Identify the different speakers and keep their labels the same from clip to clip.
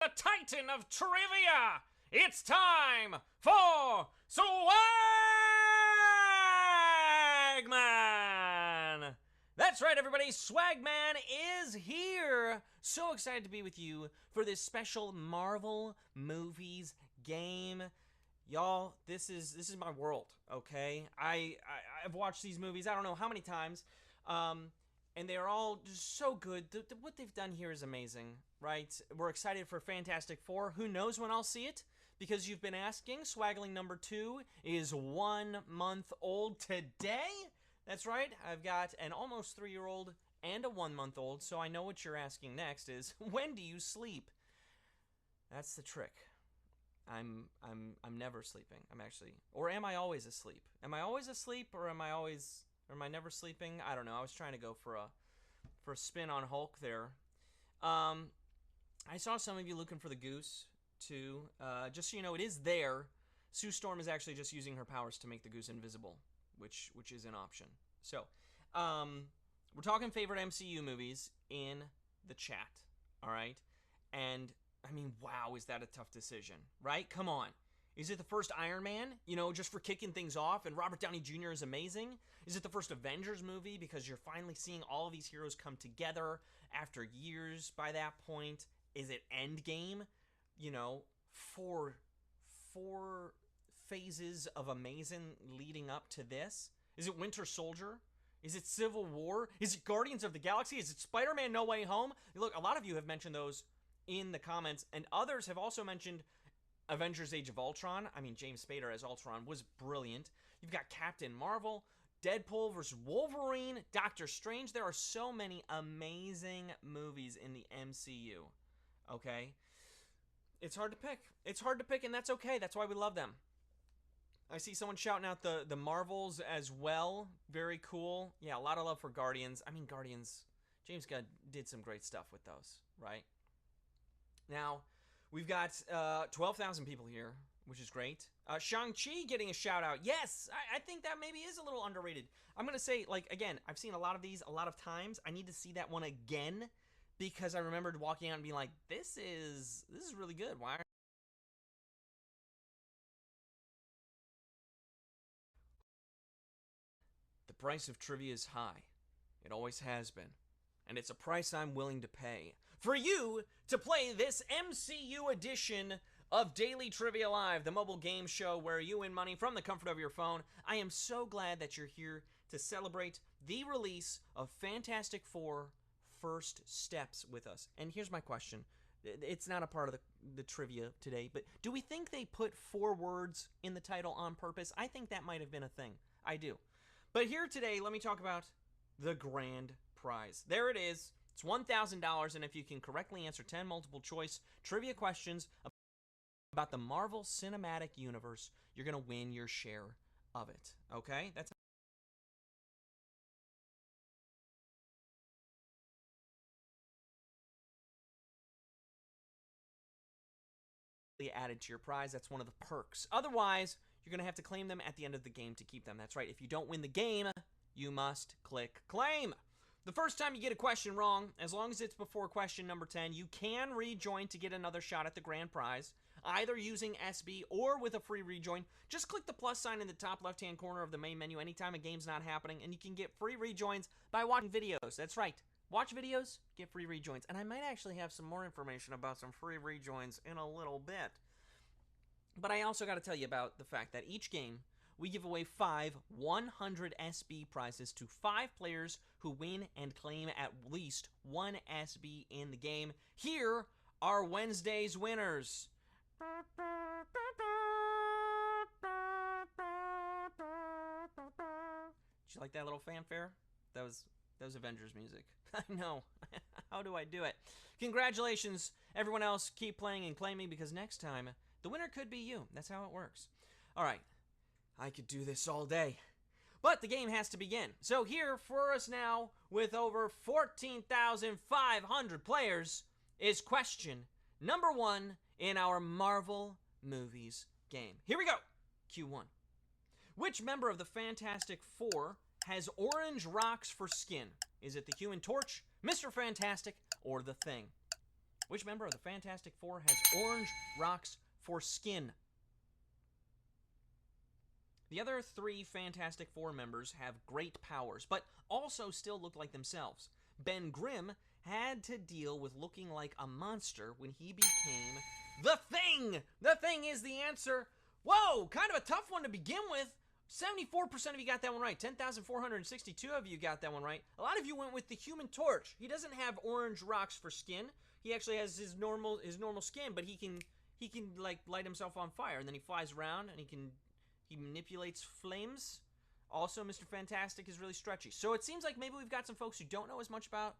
Speaker 1: the Titan of Trivia. It's time for Swagman. That's right, everybody. Swagman is here. So excited to be with you for this special Marvel movies game. Y'all, this is my world, okay? I've watched these movies I don't know how many times, and they are all just so good. What they've done here is amazing, right? We're excited for Fantastic Four. Who knows when I'll see it? Because you've been asking. Swaggling number 2 is 1 month old today. That's right. I've got an almost 3-year-old and a 1-month-old, so I know what you're asking next is, when do you sleep? That's the trick. I'm never sleeping. I'm actually, or am I always asleep? Am I always asleep, or am I never sleeping? I don't know. I was trying to go for a spin on Hulk there. I saw some of you looking for the goose too. Just so you know, it is there. Sue Storm is actually just using her powers to make the goose invisible, which is an option. So, we're talking favorite MCU movies in the chat. All right, and I mean, wow, is that a tough decision, right? Come on. Is it the first Iron Man, just for kicking things off, and Robert Downey Jr. is amazing? Is it the first Avengers movie because you're finally seeing all of these heroes come together after years by that point? Is it Endgame? Four phases of amazing leading up to this? Is it Winter Soldier? Is it Civil War? Is it Guardians of the Galaxy? Is it Spider-Man No Way Home? Look, a lot of you have mentioned those in the comments, and others have also mentioned Avengers Age of Ultron. I mean, James Spader as Ultron was brilliant. You've got Captain Marvel, Deadpool vs. Wolverine, Doctor Strange. There are so many amazing movies in the MCU, okay? It's hard to pick. It's hard to pick, and that's okay. That's why we love them. I see someone shouting out the Marvels as well. Very cool. Yeah, a lot of love for Guardians. I mean, Guardians, James Gunn did some great stuff with those, right? Now, we've got 12,000 people here, which is great. Shang-Chi getting a shout-out. Yes, I think that maybe is a little underrated. I'm going to say, again, I've seen a lot of these a lot of times. I need to see that one again because I remembered walking out and being like, this is really good. Why? The price of trivia is high. It always has been. And it's a price I'm willing to pay for you to play this MCU edition of Daily Trivia Live, the mobile game show where you win money from the comfort of your phone. I am so glad that you're here to celebrate the release of Fantastic Four First Steps with us. And here's my question. It's not a part of the trivia today, but do we think they put 4 words in the title on purpose? I think that might have been a thing. I do. But here today, let me talk about the grand prize. There it is. It's $1,000, and if you can correctly answer 10 multiple choice trivia questions about the Marvel Cinematic Universe, you're going to win your share of it. Okay? That's added to your prize. That's one of the perks. Otherwise, you're going to have to claim them at the end of the game to keep them. That's right. If you don't win the game, you must click claim. The first time you get a question wrong, as long as it's before question number 10, you can rejoin to get another shot at the grand prize, either using SB or with a free rejoin. Just click the plus sign in the top left-hand corner of the main menu anytime a game's not happening, and you can get free rejoins by watching videos. That's right. Watch videos, get free rejoins. And I might actually have some more information about some free rejoins in a little bit. But I also got to tell you about the fact that each game, we give away 5 100 SB prizes to 5 players who win and claim at least 1 SB in the game. Here are Wednesday's winners. Did you like that little fanfare? That was Avengers music. I know. How do I do it? Congratulations, everyone else. Keep playing and claiming because next time, the winner could be you. That's how it works. All right. I could do this all day. But the game has to begin. So here for us now, with over 14,500 players, is question number 1 in our Marvel Movies game. Here we go. Q1. Which member of the Fantastic Four has orange rocks for skin? Is it the Human Torch, Mr. Fantastic, or the Thing? Which member of the Fantastic Four has orange rocks for skin? The other 3 Fantastic Four members have great powers, but also still look like themselves. Ben Grimm had to deal with looking like a monster when he became the Thing! The Thing is the answer. Whoa, kind of a tough one to begin with. 74% of you got that one right. 10,462 of you got that one right. A lot of you went with the Human Torch. He doesn't have orange rocks for skin. He actually has his normal skin, but he can like light himself on fire, and then he flies around and he manipulates flames. Also, Mr. Fantastic is really stretchy. So it seems like maybe we've got some folks who don't know as much about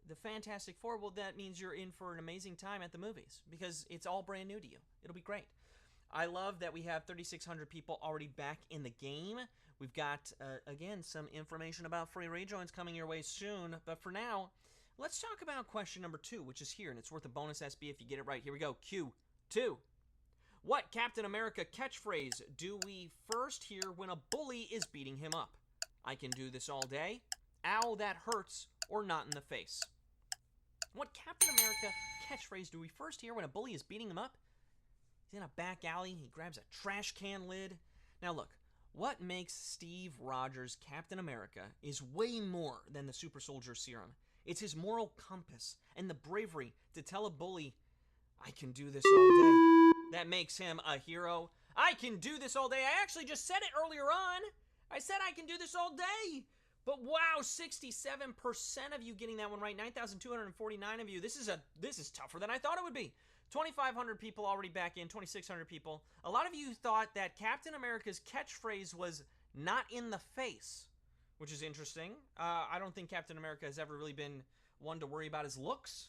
Speaker 1: the Fantastic Four. Well, that means you're in for an amazing time at the movies because it's all brand new to you. It'll be great. I love that we have 3,600 people already back in the game. We've got, again, some information about free rejoins coming your way soon. But for now, let's talk about question number 2, which is here, and it's worth a bonus SB if you get it right. Here we go. Q2. What Captain America catchphrase do we first hear when a bully is beating him up? I can do this all day. Ow, that hurts. Or not in the face. What Captain America catchphrase do we first hear when a bully is beating him up? He's in a back alley. He grabs a trash can lid. Now look, what makes Steve Rogers Captain America is way more than the super soldier serum. It's his moral compass and the bravery to tell a bully, I can do this all day. That makes him a hero. I can do this all day. I actually just said it earlier on. I said I can do this all day. But wow, 67% of you getting that one right. 9,249 of you. This is tougher than I thought it would be. 2,500 people already back in, 2,600 people. A lot of you thought that Captain America's catchphrase was not in the face, which is interesting. I don't think Captain America has ever really been one to worry about his looks.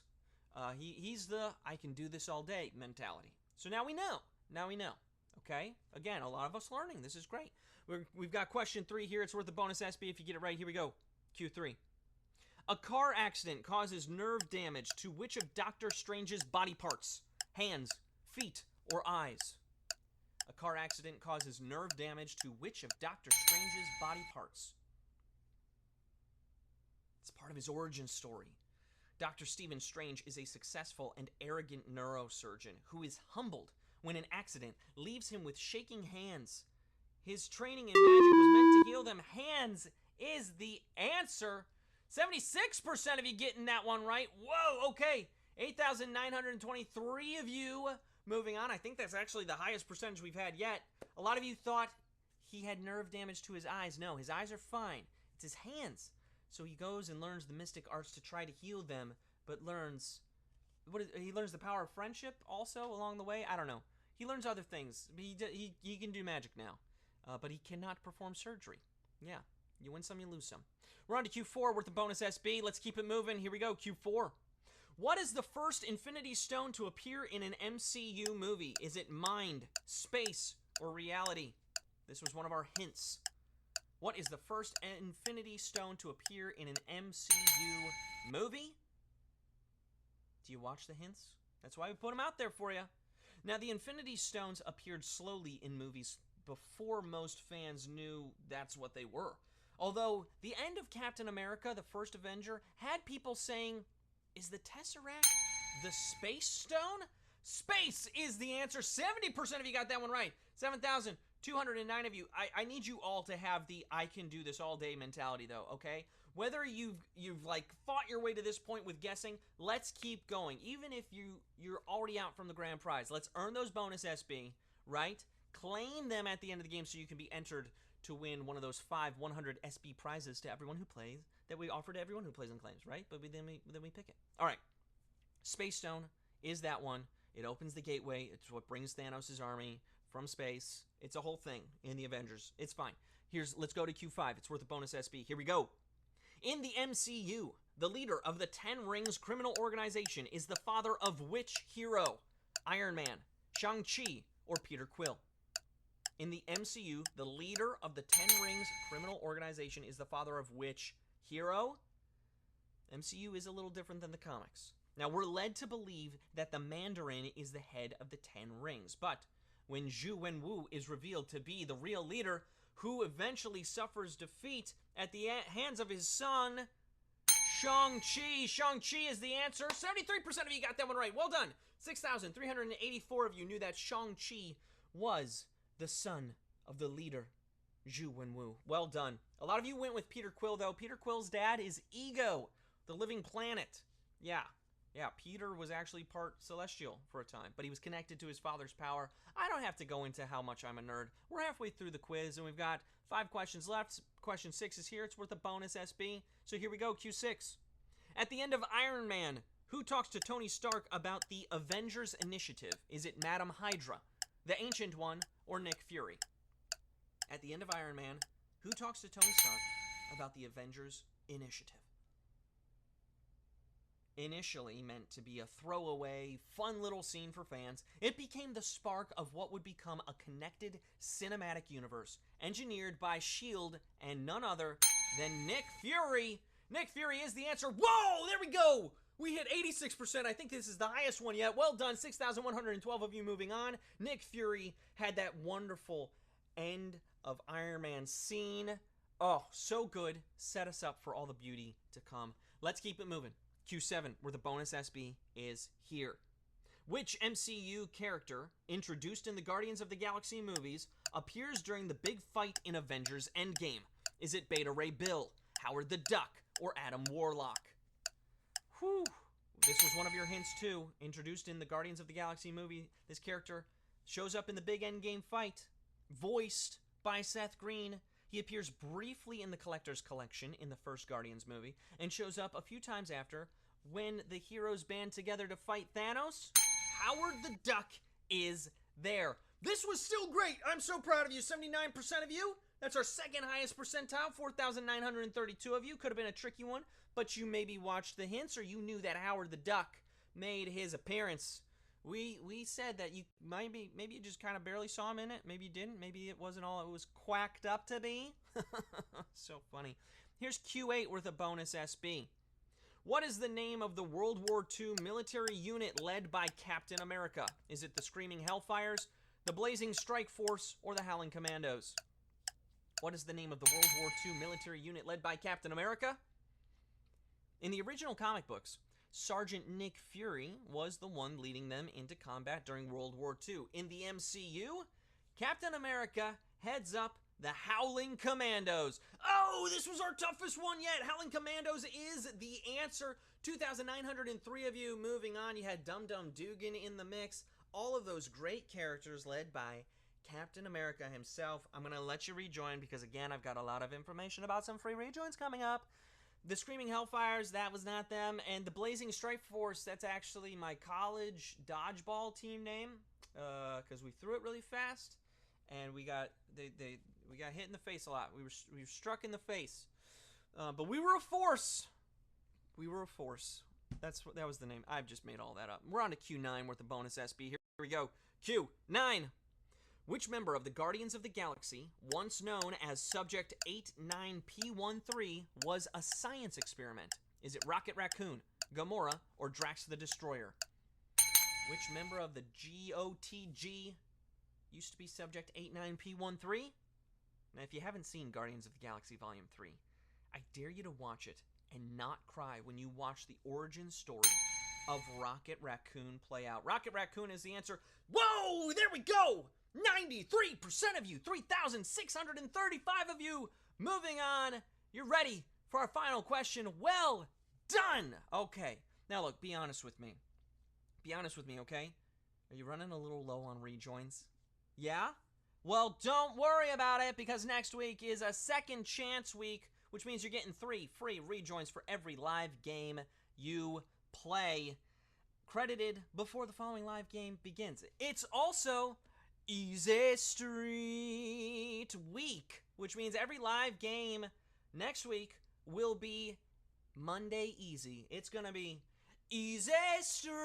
Speaker 1: He's the I can do this all day mentality. So now we know. Now we know. Okay? Again, a lot of us learning. This is great. We've got question 3 here. It's worth a bonus SB if you get it right. Here we go. Q3. A car accident causes nerve damage to which of Doctor Strange's body parts? Hands, feet, or eyes? A car accident causes nerve damage to which of Doctor Strange's body parts? It's part of his origin story. Dr. Stephen Strange is a successful and arrogant neurosurgeon who is humbled when an accident leaves him with shaking hands. His training in magic was meant to heal them. Hands is the answer. 76% of you getting that one right. Whoa, okay. 8,923 of you moving on. I think that's actually the highest percentage we've had yet. A lot of you thought he had nerve damage to his eyes. No, his eyes are fine. It's his hands. So he goes and learns the mystic arts to try to heal them, but he learns the power of friendship also along the way. I don't know. He learns other things. He can do magic now, but he cannot perform surgery. Yeah, you win some, you lose some. We're on to Q4 with the bonus SB. Let's keep it moving. Here we go, Q4. What is the first Infinity Stone to appear in an MCU movie? Is it mind, space, or reality? This was one of our hints. What is the first Infinity Stone to appear in an MCU movie? Do you watch the hints? That's why we put them out there for you. Now, the Infinity Stones appeared slowly in movies before most fans knew that's what they were. Although, the end of Captain America, the first Avenger, had people saying, is the Tesseract the Space Stone? Space is the answer. 70% of you got that one right. 7,209 of you. I need you all to have the I can do this all day mentality, though, okay? Whether you've like fought your way to this point with guessing, let's keep going. Even if you're already out from the grand prize, let's earn those bonus SB, right? Claim them at the end of the game so you can be entered to win one of those 5 100 SB prizes to everyone who plays, that we offer to everyone who plays and claims, right? But then we pick it. All right. Space Stone is that one. It opens the gateway. It's what brings Thanos' army from space. It's a whole thing in the Avengers. It's fine. Let's go to Q5. It's worth a bonus SB. Here we go. In the MCU, the leader of the 10 Rings criminal organization is the father of which hero? Iron Man, Shang-Chi, or Peter Quill? In the MCU, the leader of the 10 Rings criminal organization is the father of which hero? MCU is a little different than the comics. Now, we're led to believe that the Mandarin is the head of the 10 Rings, but when Zhu Wenwu is revealed to be the real leader, who eventually suffers defeat at the hands of his son, Shang-Chi. Shang-Chi is the answer. 73% of you got that one right. Well done. 6,384 of you knew that Shang-Chi was the son of the leader, Zhu Wenwu. Well done. A lot of you went with Peter Quill, though. Peter Quill's dad is Ego, the living planet. Yeah, Peter was actually part celestial for a time, but he was connected to his father's power. I don't have to go into how much I'm a nerd. We're halfway through the quiz, and we've got 5 questions left. Question 6 is here. It's worth a bonus SB. So here we go, Q6. At the end of Iron Man, who talks to Tony Stark about the Avengers Initiative? Is it Madam Hydra, the Ancient One, or Nick Fury? At the end of Iron Man, who talks to Tony Stark about the Avengers Initiative? Initially meant to be a throwaway, fun little scene for fans, it became the spark of what would become a connected cinematic universe, engineered by S.H.I.E.L.D. and none other than Nick Fury. Nick Fury is the answer. Whoa, there we go! We hit 86%. I think this is the highest one yet. Well done, 6,112 of you moving on. Nick Fury had that wonderful end of Iron Man scene. Oh, so good. Set us up for all the beauty to come. Let's keep it moving. Q7, where the bonus SB is here. Which MCU character, introduced in the Guardians of the Galaxy movies, appears during the big fight in Avengers Endgame? Is it Beta Ray Bill, Howard the Duck, or Adam Warlock? Whew. This was one of your hints too. Introduced in the Guardians of the Galaxy movie, this character shows up in the big Endgame fight, voiced by Seth Green. He appears briefly in the Collector's Collection in the first Guardians movie, and shows up a few times after when the heroes band together to fight Thanos. Howard the Duck is there. This was still great. I'm so proud of you. 79% of you. That's our second highest percentile. 4,932 of you. Could have been a tricky one, but you maybe watched the hints, or you knew that Howard the Duck made his appearance. We said that you maybe you just kind of barely saw him in it. Maybe you didn't. Maybe it wasn't all it was quacked up to be. So funny. Here's Q8 worth a bonus SB. What is the name of the World War II military unit led by Captain America? Is it the Screaming Hellfires, the Blazing Strike Force, or the Howling Commandos? What is the name of the World War II military unit led by Captain America? In the original comic books, Sergeant Nick Fury was the one leading them into combat during World War II. In the MCU, Captain America heads up the Howling Commandos. Oh, this was our toughest one yet. Howling Commandos is the answer. 2,903 of you. Moving on, you had Dum Dum Dugan in the mix. All of those great characters led by Captain America himself. I'm going to let you rejoin because, again, I've got a lot of information about some free rejoins coming up. The Screaming Hellfires, that was not them. And the Blazing Strike Force, that's actually my college dodgeball team name because we threw it really fast and we got hit in the face a lot. We were struck in the face. But we were a force. We were a force. That was the name. I've just made all that up. We're on to Q9 worth of bonus SB. Here we go. Q9. Which member of the Guardians of the Galaxy, once known as Subject 89P13, was a science experiment? Is it Rocket Raccoon, Gamora, or Drax the Destroyer? Which member of the GOTG used to be Subject 89P13? Now, if you haven't seen Guardians of the Galaxy Volume 3, I dare you to watch it and not cry when you watch the origin story of Rocket Raccoon play out. Rocket Raccoon is the answer. Whoa, there we go! 93% of you, 3,635 of you. Moving on, you're ready for our final question. Well done. Okay, now look, be honest with me. Be honest with me, okay? Are you running a little low on rejoins? Yeah? Well, don't worry about it because next week is a second chance week, which means you're getting 3 free rejoins for every live game you play, credited before the following live game begins. It's also Easy Street Week, which means every live game next week will be Monday Easy. It's going to be Easy Street.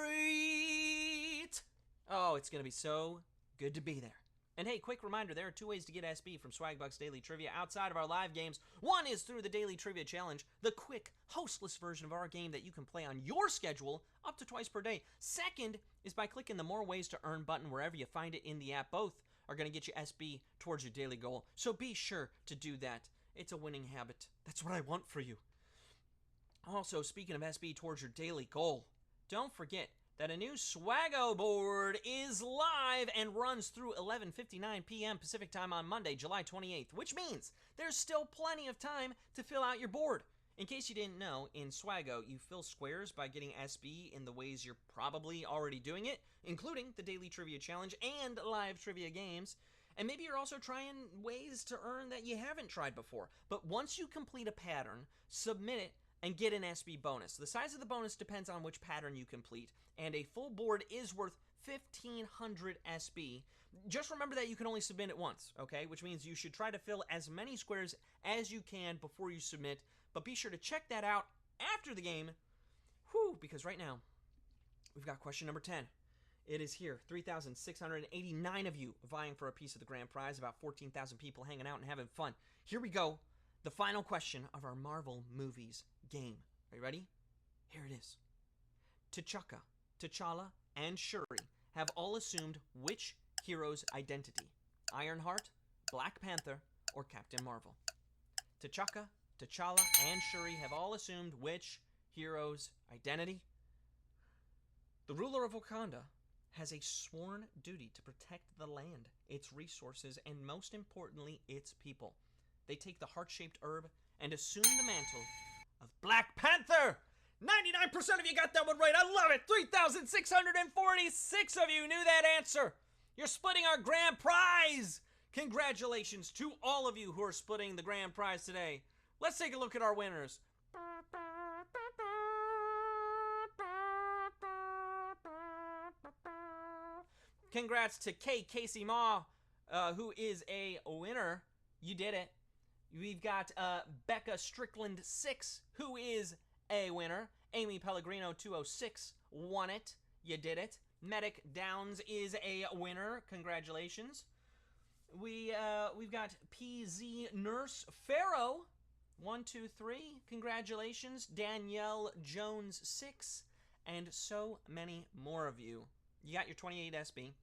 Speaker 1: Oh, it's going to be so good to be there. And hey, quick reminder, there are 2 ways to get SB from Swagbucks Daily Trivia outside of our live games. One is through the Daily Trivia Challenge, the quick, hostless version of our game that you can play on your schedule up to twice per day. Second is by clicking the More Ways to Earn button wherever you find it in the app. Both are going to get you SB towards your daily goal, so be sure to do that. It's a winning habit. That's what I want for you. Also, speaking of SB towards your daily goal, don't forget that a new Swaggo board is live and runs through 11:59 p.m. Pacific time on Monday, July 28th, which means there's still plenty of time to fill out your board. In case you didn't know, in Swaggo, you fill squares by getting SB in the ways you're probably already doing it, including the daily trivia challenge and live trivia games. And maybe you're also trying ways to earn that you haven't tried before. But once you complete a pattern, submit it and get an SB bonus. The size of the bonus depends on which pattern you complete, and a full board is worth 1,500 SB. Just remember that you can only submit it once, okay? Which means you should try to fill as many squares as you can before you submit, but be sure to check that out after the game, because right now, we've got question number 10. It is here, 3,689 of you vying for a piece of the grand prize, about 14,000 people hanging out and having fun. Here we go, the final question of our Marvel movies game. Are you ready? Here it is. T'Chaka, T'Challa, and Shuri have all assumed which hero's identity? Ironheart, Black Panther, or Captain Marvel? T'Chaka, T'Challa, and Shuri have all assumed which hero's identity? The ruler of Wakanda has a sworn duty to protect the land, its resources, and most importantly, its people. They take the heart-shaped herb and assume the mantle of Black Panther. 99% of you got that one right. I love it. 3,646 of you knew that answer. You're splitting our grand prize. Congratulations to all of you who are splitting the grand prize today. Let's take a look at our winners. Congrats to Casey Ma, who is a winner. You did it. We've got Becca Strickland 6, who is a winner. Amy Pellegrino 206 won it. You did it. Medic Downs is a winner. Congratulations. We've got PZ Nurse Pharaoh 123. Congratulations. Danielle Jones 6, and so many more of you. You got your 28 SB.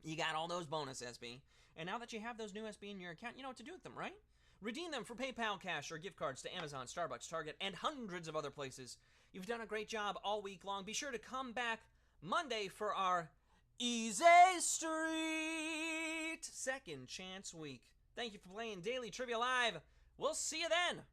Speaker 1: You got all those bonus SB. And now that you have those new SB in your account, you know what to do with them, right? Redeem them for PayPal cash or gift cards to Amazon, Starbucks, Target, and hundreds of other places. You've done a great job all week long. Be sure to come back Monday for our Easy Street Second Chance Week. Thank you for playing Daily Trivia Live. We'll see you then.